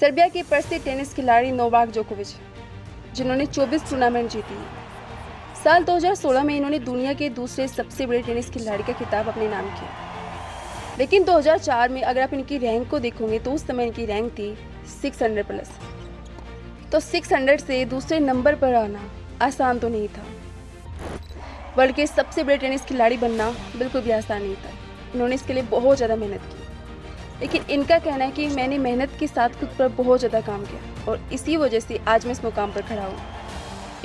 Serbia के प्रसिद्ध tennis खिलाड़ी नोवाक जोकोविच, जिन्होंने 24 टूर्नामेंट जीती। साल 2016 में इन्होंने दुनिया के दूसरे सबसे बड़े टेनिस खिलाड़ी का खिताब अपने नाम किया। लेकिन 2004 में अगर आप इनकी रैंक को देखोगे तो उस समय इनकी रैंक थी 600 प्लस। तो 600 से दूसरे नंबर पर आना आसान तो नहीं था। वर्ल्ड के सबसे बड़े टेनिस खिलाड़ी बनना बिल्कुल भी आसान नहीं था। इन्होंने इसके लिए बहुत ज़्यादा मेहनत की। लेकिन इनका कहना है कि मैंने मेहनत के साथ खुद पर बहुत ज़्यादा काम किया और इसी वजह से आज मैं इस मुकाम पर खड़ा हूँ।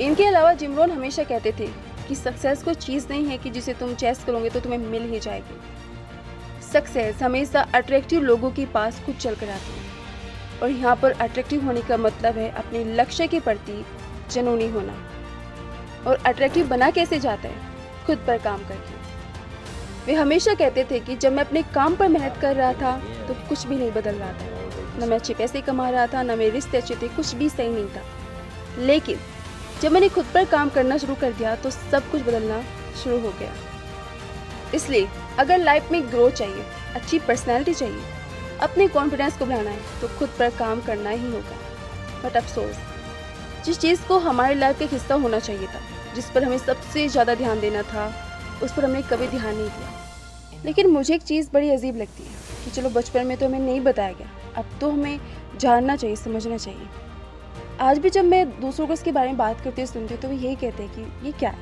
इनके अलावा जिम रोहन हमेशा कहते थे कि सक्सेस कोई चीज़ नहीं है कि जिसे तुम चेस करोगे तो तुम्हें मिल ही जाएगी। सक्सेस हमेशा अट्रैक्टिव लोगों के पास खुद चल कर आती है और यहाँ पर अट्रैक्टिव होने का मतलब है अपने लक्ष्य के प्रति जुनूनी होना। और अट्रैक्टिव बना कैसे जाता है? खुद पर काम करके। वे हमेशा कहते थे कि जब मैं अपने काम पर मेहनत कर रहा था तो कुछ भी नहीं बदल रहा था। न मैं अच्छे पैसे कमा रहा था, न मेरे रिश्ते अच्छे थे, कुछ भी सही नहीं था। लेकिन जब मैंने खुद पर काम करना शुरू कर दिया तो सब कुछ बदलना शुरू हो गया। इसलिए अगर लाइफ में ग्रोथ चाहिए, अच्छी पर्सनैलिटी चाहिए, अपने कॉन्फिडेंस को बढ़ाना है तो खुद पर काम करना ही होगा। बट अफसोस, जिस चीज़ को हमारी लाइफ का हिस्सा होना चाहिए था, जिस पर हमें सबसे ज़्यादा ध्यान देना था, उस पर हमने कभी ध्यान नहीं दिया। लेकिन मुझे एक चीज़ बड़ी अजीब लगती है कि चलो बचपन में तो हमें नहीं बताया गया, अब तो हमें जानना चाहिए, समझना चाहिए। आज भी जब मैं दूसरों को इसके बारे में बात करती हूँ, सुनती हूँ, तो वो यही कहते हैं कि ये क्या है,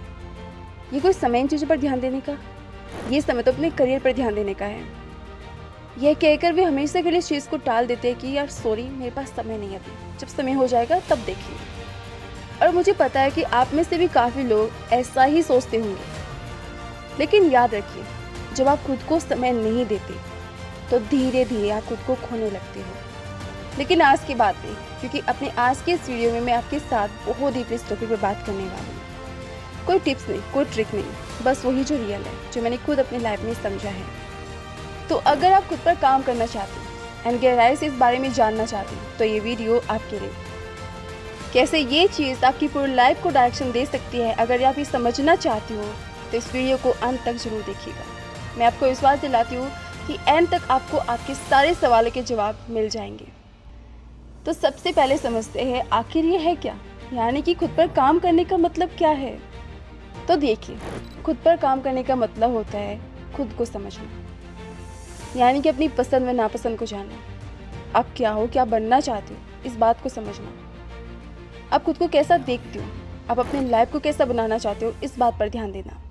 ये कोई समय इन चीज़ों पर ध्यान देने का, ये समय तो अपने करियर पर ध्यान देने का है। यह कहकर वे हमेशा के लिए इस चीज़ को टाल देते हैं कि यार सॉरी, मेरे पास समय नहीं है अभी, जब समय हो जाएगा तब देखिए। और मुझे पता है कि आप में से भी काफ़ी लोग ऐसा ही सोचते होंगे। लेकिन याद रखिए, जब आप खुद को समय नहीं देते तो धीरे धीरे आप खुद को खोने लगते हो। लेकिन आज की बात नहीं, क्योंकि अपने आज के इस वीडियो में मैं आपके साथ बहुत डीपली इस टॉपिक पर बात करने वाली हूँ। कोई टिप्स नहीं, कोई ट्रिक नहीं, बस वही जो रियल है, जो मैंने खुद अपनी लाइफ में समझा है। तो अगर आप खुद पर काम करना चाहते हैं एंड गहराई से इस बारे में जानना चाहते हैं तो ये वीडियो आपके लिए। कैसे ये चीज़ आपकी पूरी लाइफ को डायरेक्शन दे सकती है, अगर आप ये समझना चाहती हो तो इस वीडियो को अंत तक जरूर देखिएगा। मैं आपको विश्वास दिलाती हूँ कि एंड तक आपको आपके सारे सवालों के जवाब मिल जाएंगे। तो सबसे पहले समझते हैं आखिर ये है क्या, यानी कि खुद पर काम करने का मतलब क्या है। तो देखिए, खुद पर काम करने का मतलब होता है खुद को समझना, यानी कि अपनी पसंद व नापसंद को जानना। आप क्या हो, क्या बनना चाहते हो, इस बात को समझना। आप खुद को कैसा देखते हो, आप अपनी लाइफ को कैसा बनाना चाहते हो, इस बात पर ध्यान देना।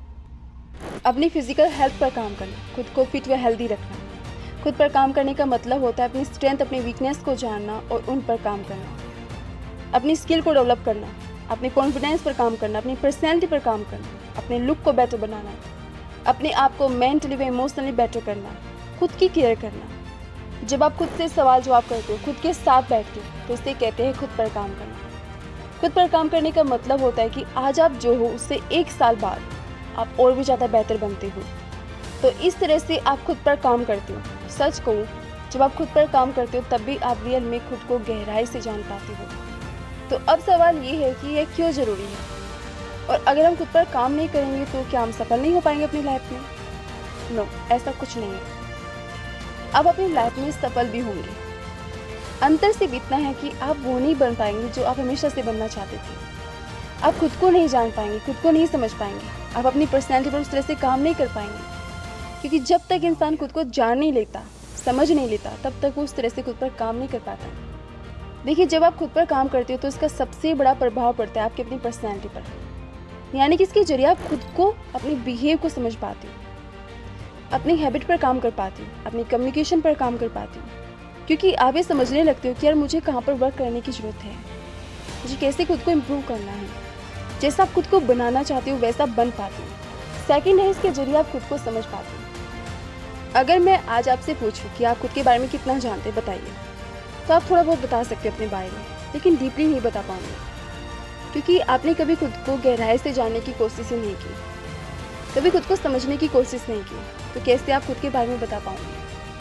अपनी फिजिकल हेल्थ पर काम करना, खुद को फिट व हेल्दी रखना। खुद पर काम करने का मतलब होता है अपनी स्ट्रेंथ, अपनी वीकनेस को जानना और उन पर काम करना। अपनी स्किल को डेवलप करना, अपने कॉन्फिडेंस पर काम करना, अपनी पर्सनैलिटी पर काम करना, अपने लुक को बेटर बनाना, अपने आप को मेंटली व इमोशनली बेटर करना, खुद की केयर करना। जब आप खुद से सवाल जवाब करते हो, खुद के साथ बैठते हो, तो इसे कहते हैं खुद पर काम करना। खुद पर काम करने का मतलब होता है कि आज आप जो हो उससे 1 साल बाद आप और भी ज़्यादा बेहतर बनते हो। तो इस तरह से आप खुद पर काम करते हो। सच कहूँ, जब आप खुद पर काम करते हो तब भी आप रियल में खुद को गहराई से जान पाते हो। तो अब सवाल ये है कि यह क्यों ज़रूरी है, और अगर हम खुद पर काम नहीं करेंगे तो क्या हम सफल नहीं हो पाएंगे अपनी लाइफ में? नो, ऐसा कुछ नहीं है। आप अपनी लाइफ में सफल भी होंगे। अंतर सिर्फ इतना है कि आप वो नहीं बन पाएंगे जो आप हमेशा से बनना चाहते थे। आप खुद को नहीं जान पाएंगे, खुद को नहीं समझ पाएंगे, आप अपनी पर्सनैलिटी पर उस तरह से काम नहीं कर पाएंगे। क्योंकि जब तक इंसान खुद को जान नहीं लेता, समझ नहीं लेता, तब तक वो उस तरह से खुद पर काम नहीं कर पाता। देखिए, जब आप खुद पर काम करते हो तो इसका सबसे बड़ा प्रभाव पड़ता है आपकी अपनी पर्सनैलिटी पर। यानी कि इसके जरिए आप खुद को, अपने बिहेव को समझ पाते हो, अपनी हैबिट पर काम कर पाती हो, अपनी कम्युनिकेशन पर काम कर पाती हो। क्योंकि आप ये समझने लगते हो कि यार मुझे कहाँ पर वर्क करने की ज़रूरत है, मुझे कैसे खुद को इम्प्रूव करना है। जैसा आप खुद को बनाना चाहते हो वैसा बन पाते हो। सेकंड है, इसके जरिए आप खुद को समझ पाते हो। अगर मैं आज आपसे पूछूं कि आप खुद के बारे में कितना जानते हैं, बताइए, तो आप थोड़ा बहुत बता सकते हो अपने बारे में, लेकिन डीपली नहीं बता पाओगे, क्योंकि आपने कभी खुद को गहराई से जानने की कोशिश ही नहीं की, कभी खुद को समझने की कोशिश नहीं की। तो कैसे आप खुद के बारे में बता पाओगे?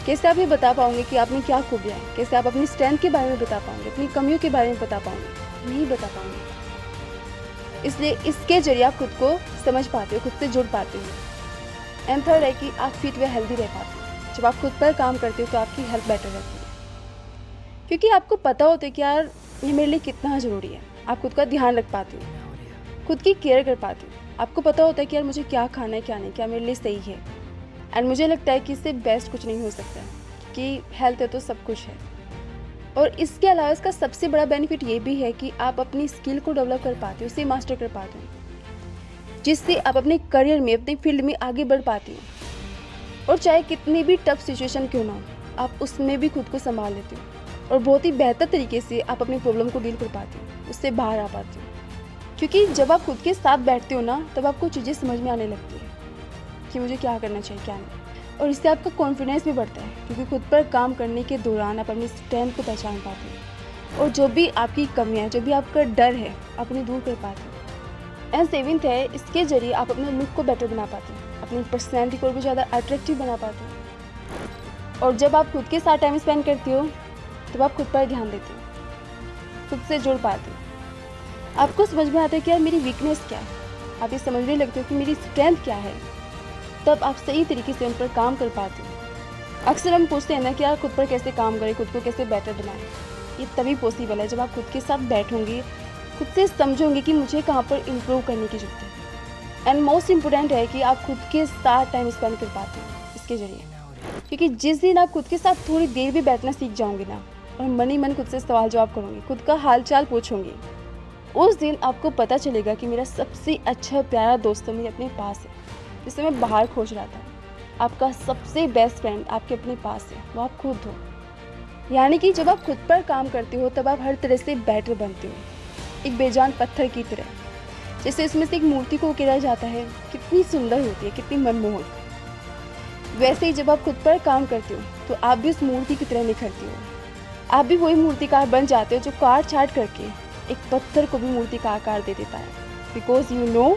कैसे आप ये बता पाओगे कि आप में क्या खूबियाँ हैं? कैसे आप अपनी स्ट्रेंथ के बारे में बता पाओगे, अपनी कमियों के बारे में बता पाओगे? नहीं बता पाओगे। इसलिए इसके जरिए आप खुद को समझ पाते हो, खुद से जुड़ पाते हो। एंड थर्ड है कि आप फिट व हेल्दी रह पाते हो। जब आप खुद पर काम करते हो तो आपकी हेल्थ बेटर रहती है। क्योंकि आपको पता होता है कि यार ये मेरे लिए कितना ज़रूरी है। आप खुद का ध्यान रख पाते हो, खुद की केयर कर पाते हो। आपको पता होता है कि यार मुझे क्या खाना है, क्या नहीं, क्या मेरे लिए सही है। एंड मुझे लगता है कि इससे बेस्ट कुछ नहीं हो सकता, कि हेल्थ है तो सब कुछ है। और इसके अलावा इसका सबसे बड़ा बेनिफिट ये भी है कि आप अपनी स्किल को डेवलप कर पाते हो, उसे मास्टर कर पाते हो, जिससे आप अपने करियर में, अपने फील्ड में आगे बढ़ पाते हो। और चाहे कितनी भी टफ सिचुएशन क्यों ना हो, आप उसमें भी खुद को संभाल लेते हो और बहुत ही बेहतर तरीके से आप अपनी प्रॉब्लम को डील कर पाते हो, उससे बाहर आ पाते हो। क्योंकि जब आप खुद के साथ बैठते हो ना, तब आपको चीज़ें समझ में आने लगती है कि मुझे क्या करना चाहिए, क्या नहीं। और इससे आपका कॉन्फिडेंस भी बढ़ता है, क्योंकि खुद पर काम करने के दौरान आप अपनी स्ट्रेंथ को पहचान पाते हो और जो भी आपकी कमियां, जो भी आपका डर है, आप उन्हें दूर कर पाते हो। एंड सेवेंथ है, इसके जरिए आप अपने लुक को बेटर बना पाते हो, अपनी पर्सनैलिटी को भी ज़्यादा अट्रैक्टिव बना पाते हो। और जब आप खुद के साथ टाइम स्पेंड करते हो, तब आप खुद पर ध्यान देते हो, खुद से जुड़ पाते हो। आपको समझ में आता है कि यार मेरी वीकनेस क्या है, आप ये समझने लगते हो कि मेरी स्ट्रेंथ क्या है। तब आप सही तरीके से उन पर काम कर पाते हो। अक्सर हम पूछते हैं ना कि यार खुद पर कैसे काम करें, खुद को कैसे बेटर बनाएं। ये तभी पॉसिबल है जब आप खुद के साथ बैठोगे, खुद से समझोगे कि मुझे कहाँ पर इम्प्रूव करने की ज़रूरत है। एंड मोस्ट इम्पोर्टेंट है कि आप खुद के साथ टाइम स्पेंड कर पाते हो इसके ज़रिए। क्योंकि जिस दिन आप खुद के साथ थोड़ी देर भी बैठना सीख जाओगे ना, और मन ही मन खुद से सवाल जवाब करोगे, खुद का हाल चाल पूछोगे, उस दिन आपको पता चलेगा कि मेरा सबसे अच्छा प्यारा दोस्त तो मेरे अपने पास है, जिसे मैं बाहर खोज रहा था। आपका सबसे बेस्ट फ्रेंड आपके अपने पास है, वो आप खुद हो। यानी कि जब आप खुद पर काम करते हो, तब आप हर तरह से बेटर बनते हो, एक बेजान पत्थर की तरह। जैसे इसमें से एक मूर्ति को उकेरा जाता है, कितनी सुंदर होती है, कितनी मनमोहक। वैसे ही जब आप खुद पर काम करते हो, तो आप भी उस मूर्ति की तरह निखरते हो। आप भी वही मूर्तिकार बन जाते हो जो काट छाट करके एक पत्थर को भी मूर्ति का आकार दे देता है। बिकॉज यू नो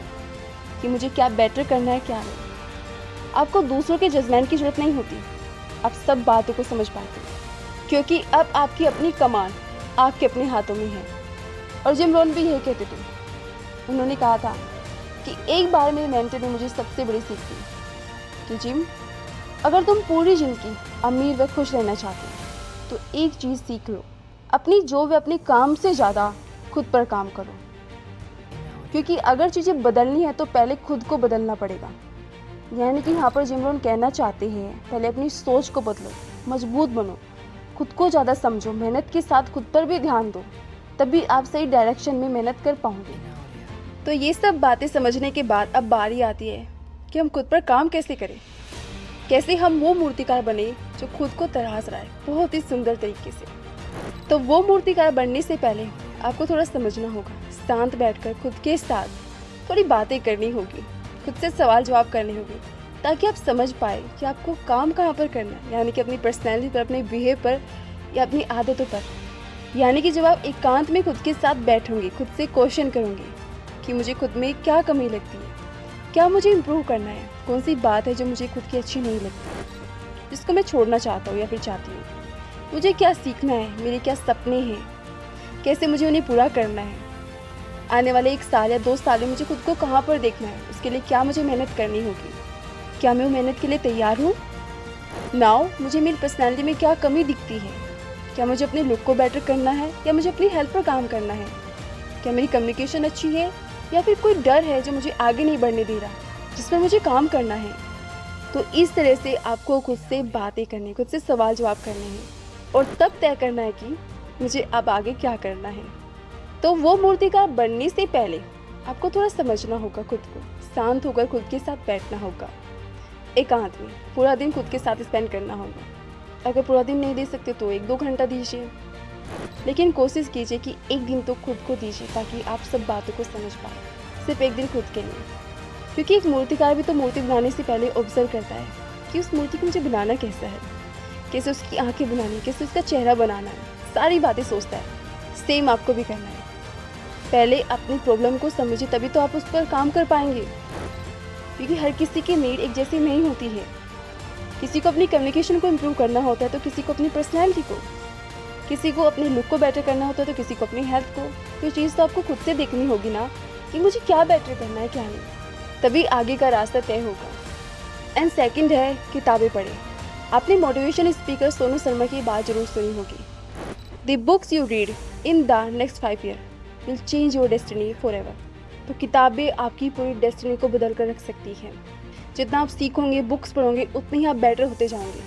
कि मुझे क्या बेटर करना है, क्या नहीं। आपको दूसरों के जजमेंट की जरूरत नहीं होती, आप सब बातों को समझ पाते हो, क्योंकि अब आपकी अपनी कमान आपके अपने हाथों में है। और जिम रोहन भी यही कहते थे। उन्होंने कहा था कि एक बार मेरे मेंटर ने मुझे सबसे बड़ी सीख दी कि जिम, अगर तुम पूरी जिंदगी अमीर व खुश रहना चाहते हो, तो एक चीज़ सीख लो, अपनी जॉब व अपने काम से ज़्यादा खुद पर काम करो। क्योंकि अगर चीज़ें बदलनी है तो पहले खुद को बदलना पड़ेगा। यानी कि यहाँ पर जिम रोहन कहना चाहते हैं, पहले अपनी सोच को बदलो, मजबूत बनो, खुद को ज़्यादा समझो, मेहनत के साथ खुद पर भी ध्यान दो, तभी आप सही डायरेक्शन में मेहनत कर पाओगे। तो ये सब बातें समझने के बाद अब बारी आती है कि हम खुद पर काम कैसे करें, कैसे हम वो मूर्तिकार बने जो खुद को तराश रहा है बहुत ही सुंदर तरीके से। तो वो मूर्तिकार बनने से पहले आपको थोड़ा समझना होगा, शांत बैठकर खुद के साथ थोड़ी बातें करनी होगी, खुद से सवाल जवाब करने होंगे, ताकि आप समझ पाए कि आपको काम कहाँ पर करना है। यानी कि अपनी पर्सनैलिटी पर, अपने बिहेव पर, या अपनी आदतों पर। यानी कि जब आप एकांत में खुद के साथ बैठोगे, खुद से क्वेश्चन करोगे कि मुझे खुद में क्या कमी लगती है, क्या मुझे इम्प्रूव करना है, कौन सी बात है जो मुझे खुद की अच्छी नहीं लगती, जिसको मैं छोड़ना चाहता हूँ या फिर चाहती हूँ, मुझे क्या सीखना है, मेरे क्या सपने हैं, कैसे मुझे उन्हें पूरा करना है, आने वाले 1 साल या 2 साल में मुझे खुद को कहाँ पर देखना है, उसके लिए क्या मुझे मेहनत करनी होगी, क्या मैं वो मेहनत के लिए तैयार हूँ। नाउ मुझे मेरी पर्सनैलिटी में क्या कमी दिखती है, क्या मुझे अपने लुक को बेटर करना है या मुझे अपनी हेल्थ पर काम करना है, क्या मेरी कम्युनिकेशन अच्छी है या फिर कोई डर है जो मुझे आगे नहीं बढ़ने दे रहा, जिस पर मुझे काम करना है। तो इस तरह से आपको खुद से बातें करनी, खुद से सवाल जवाब करने हैं और तब तय करना है कि मुझे अब आगे क्या करना है। तो वो मूर्तिकार बनने से पहले आपको थोड़ा समझना होगा खुद को, शांत होकर खुद के साथ बैठना होगा, एकांत में पूरा दिन खुद के साथ स्पेंड करना होगा। अगर पूरा दिन नहीं दे सकते तो 1-2 घंटा दीजिए, लेकिन कोशिश कीजिए कि 1 दिन तो खुद को दीजिए, ताकि आप सब बातों को समझ पाए। सिर्फ 1 दिन खुद के लिए, क्योंकि एक मूर्तिकार भी तो मूर्ति बनाने से पहले ऑब्जर्व करता है कि उस मूर्ति को मुझे बनाना कैसा है, कैसे उसकी आंखें बनानी, कैसे उसका चेहरा बनाना है, सारी बातें सोचता है। सेम आपको भी करना है। पहले अपनी प्रॉब्लम को समझिए, तभी तो आप उस पर काम कर पाएंगे, क्योंकि हर किसी की नीड एक जैसी नहीं होती है। किसी को अपनी कम्युनिकेशन को इम्प्रूव करना होता है, तो किसी को अपनी पर्सनैलिटी को, किसी को अपने लुक को बेटर करना होता है, तो किसी को अपनी हेल्थ को। तो चीज़ तो आपको खुद से देखनी होगी ना कि मुझे क्या बेटर करना है, क्या नहीं, तभी आगे का रास्ता तय होगा। एंड सेकंड है किताबें पढ़ें। आपने मोटिवेशन स्पीकर सोनू शर्मा की बात जरूर सुनी होगी। The books you read in the next 5 year will change your destiny for ever. तो किताबें आपकी पूरी डेस्टिनी को बदल कर रख सकती हैं। जितना आप सीखोगे, बुक्स पढ़ोगे, उतने ही आप बेटर होते जाओगे।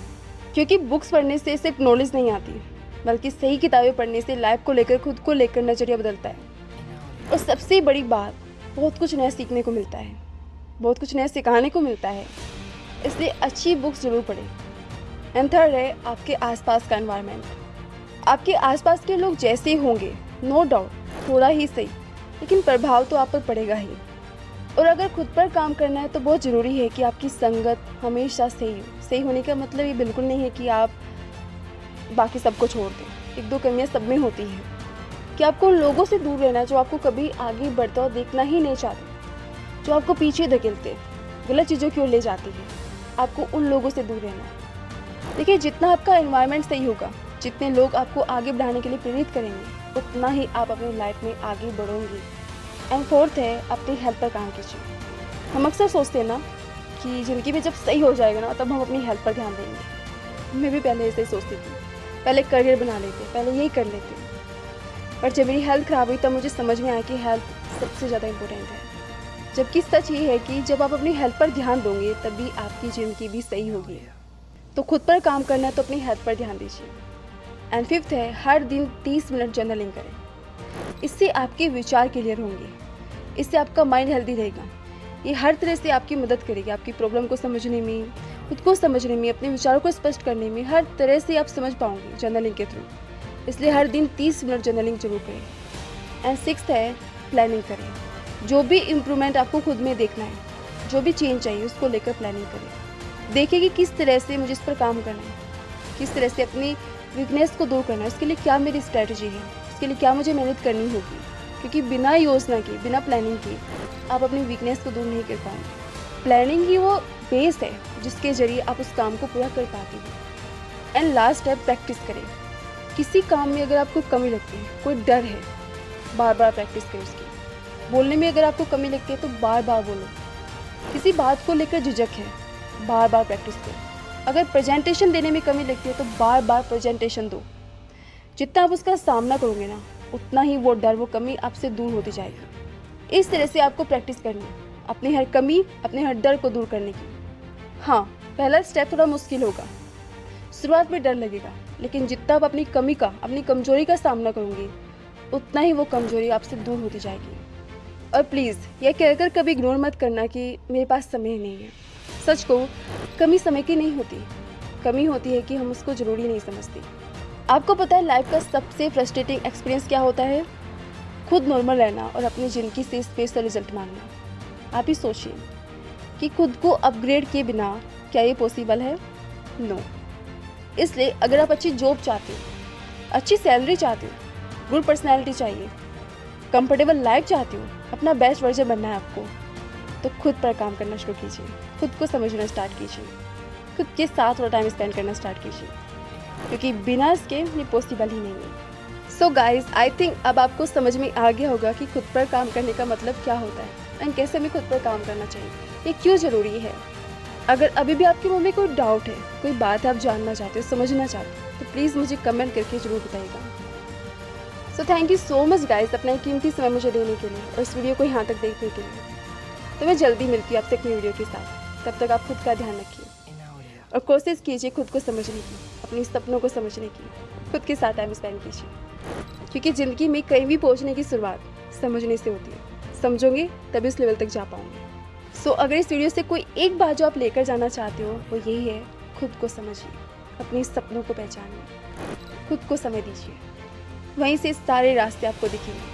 क्योंकि बुक्स पढ़ने से सिर्फ नॉलेज नहीं आती, बल्कि सही किताबें पढ़ने से लाइफ को लेकर, खुद को लेकर नज़रिया बदलता है। और सबसे बड़ी बात, बहुत कुछ नया सीखने को मिलता है, बहुत कुछ नया सिखाने को मिलता है। इसलिए अच्छी बुक्स ज़रूर पढ़ें। एंड थर्ड है आपके आसपास का एनवायरनमेंट। आपके आसपास के लोग जैसे होंगे, नो डाउट थोड़ा ही सही, लेकिन प्रभाव तो आप पर पड़ेगा ही। और अगर खुद पर काम करना है तो बहुत ज़रूरी है कि आपकी संगत हमेशा सही हो। सही होने का मतलब ये बिल्कुल नहीं है कि आप बाकी सबको छोड़ दें। एक दो कमियां सब में होती हैं कि आपको उन लोगों से दूर रहना है जो आपको कभी आगे बढ़ता हुआ देखना ही नहीं चाहते, जो आपको पीछे धकेलते, गलत चीज़ों की ओर ले जाती है। आपको उन लोगों से दूर रहना है। देखिए, जितना आपका एनवायरनमेंट सही होगा, जितने लोग आपको आगे बढ़ाने के लिए प्रेरित करेंगे, उतना ही आप अपनी लाइफ में आगे बढ़ोगे। एंड फोर्थ है अपनी हेल्थ पर काम कीजिए। हम अक्सर सोचते हैं ना कि ज़िंदगी में जब सही हो जाएगा ना, तब हम अपनी हेल्थ पर ध्यान देंगे। मैं भी पहले ऐसे ही सोचती थी, पहले करियर बना लेते, पहले यही कर लेते। पर जब मेरी हेल्थ ख़राब हुई तब मुझे समझ में आया कि हेल्थ सबसे ज़्यादा इम्पोर्टेंट है। जबकि सच ये है कि जब आप अपनी हेल्थ पर ध्यान दोगे तभी आपकी ज़िंदगी भी सही होगी। तो खुद पर काम करना है तो अपनी हेल्थ पर ध्यान दीजिए। एंड फिफ्थ है हर दिन 30 मिनट जर्नलिंग करें। इससे आपके विचार क्लियर होंगे, इससे आपका माइंड हेल्दी रहेगा। ये हर तरह से आपकी मदद करेगी, आपकी प्रॉब्लम को समझने में, खुद को समझने में, अपने विचारों को स्पष्ट करने में, हर तरह से आप समझ पाओगे जर्नलिंग के थ्रू। इसलिए हर दिन 30 मिनट जर्नलिंग जरूर करें। एंड सिक्स्थ है प्लानिंग करें। जो भी इम्प्रूवमेंट आपको खुद में देखना है, जो भी चेंज चाहिए, उसको लेकर प्लानिंग करें। देखिए कि किस तरह से मुझे इस पर काम करना है, किस तरह से अपनी वीकनेस को दूर करना है, उसके लिए क्या मेरी स्ट्रैटेजी है, उसके लिए क्या मुझे मेहनत करनी होगी। क्योंकि बिना योजना के, बिना प्लानिंग के आप अपनी वीकनेस को दूर नहीं कर पाएंगे। प्लानिंग ही वो बेस है जिसके ज़रिए आप उस काम को पूरा कर पाते हैं। एंड लास्ट है प्रैक्टिस करें। किसी काम में अगर आपको कमी लगती है, कोई डर है, बार बार प्रैक्टिस करें उसकी। बोलने में अगर आपको कमी लगती है तो बार बार बोलो। किसी बात को लेकर झिझक है, बार बार प्रैक्टिस करो। अगर प्रेजेंटेशन देने में कमी लगती है तो बार बार प्रेजेंटेशन दो। जितना आप उसका सामना करोगे ना, उतना ही वो डर, वो कमी आपसे दूर होती जाएगी। इस तरह से आपको प्रैक्टिस करनी है अपनी हर कमी, अपने हर डर को दूर करने की। हाँ, पहला स्टेप थोड़ा मुश्किल होगा, शुरुआत में डर लगेगा, लेकिन जितना आप अपनी कमी का, अपनी कमजोरी का सामना करोगे, उतना ही वो कमजोरी आपसे दूर होती जाएगी। और प्लीज़ यह कहकर कभी इग्नोर मत करना कि मेरे पास समय नहीं है। सच को कमी समय की नहीं होती, कमी होती है कि हम उसको ज़रूरी नहीं समझते। आपको पता है लाइफ का सबसे फ्रस्ट्रेटिंग एक्सपीरियंस क्या होता है? खुद नॉर्मल रहना और अपनी ज़िंदगी से स्पेशल रिजल्ट मांगना। आप ही सोचिए कि खुद को अपग्रेड किए बिना क्या ये पॉसिबल है? नो। इसलिए अगर आप अच्छी जॉब चाहते हो, अच्छी सैलरी चाहते हो, गुड पर्सनैलिटी चाहिए, कंफर्टेबल लाइफ चाहते हो, अपना बेस्ट वर्जन बनना है आपको, तो खुद पर काम करना शुरू कीजिए। खुद को समझना स्टार्ट कीजिए, खुद के साथ थोड़ा टाइम स्पेंड करना स्टार्ट कीजिए, क्योंकि बिना इसके ये पॉसिबल ही नहीं है। सो गाइज, आई थिंक अब आपको समझ में आ गया होगा कि खुद पर काम करने का मतलब क्या होता है एंड कैसे हमें खुद पर काम करना चाहिए, ये क्यों ज़रूरी है। अगर अभी भी आपके मन में कोई डाउट है, कोई बात आप जानना चाहते हो, समझना चाहते हो, तो प्लीज़ मुझे कमेंट करके ज़रूर बताइएगा। So thank you so much guys अपना कीमती समय मुझे देने के लिए और इस वीडियो को यहाँ तक देखने के लिए। तो मैं जल्दी मिलती हूँ आपसे एक नई वीडियो के साथ। तब तक आप खुद का ध्यान रखिए और कोशिश कीजिए खुद को समझने की, अपने सपनों को समझने की, खुद के साथ टाइम स्पेंड कीजिए, क्योंकि ज़िंदगी में कहीं भी पहुँचने की शुरुआत समझने से होती है। समझोगे तभी उस लेवल तक जा पाओगे। सो अगर इस वीडियो से कोई एक बात जो आप लेकर जाना चाहते हो वो यही है, खुद को समझिए, अपने सपनों को पहचानिए, खुद को समय दीजिए, वहीं से सारे रास्ते आपको दिखेंगे।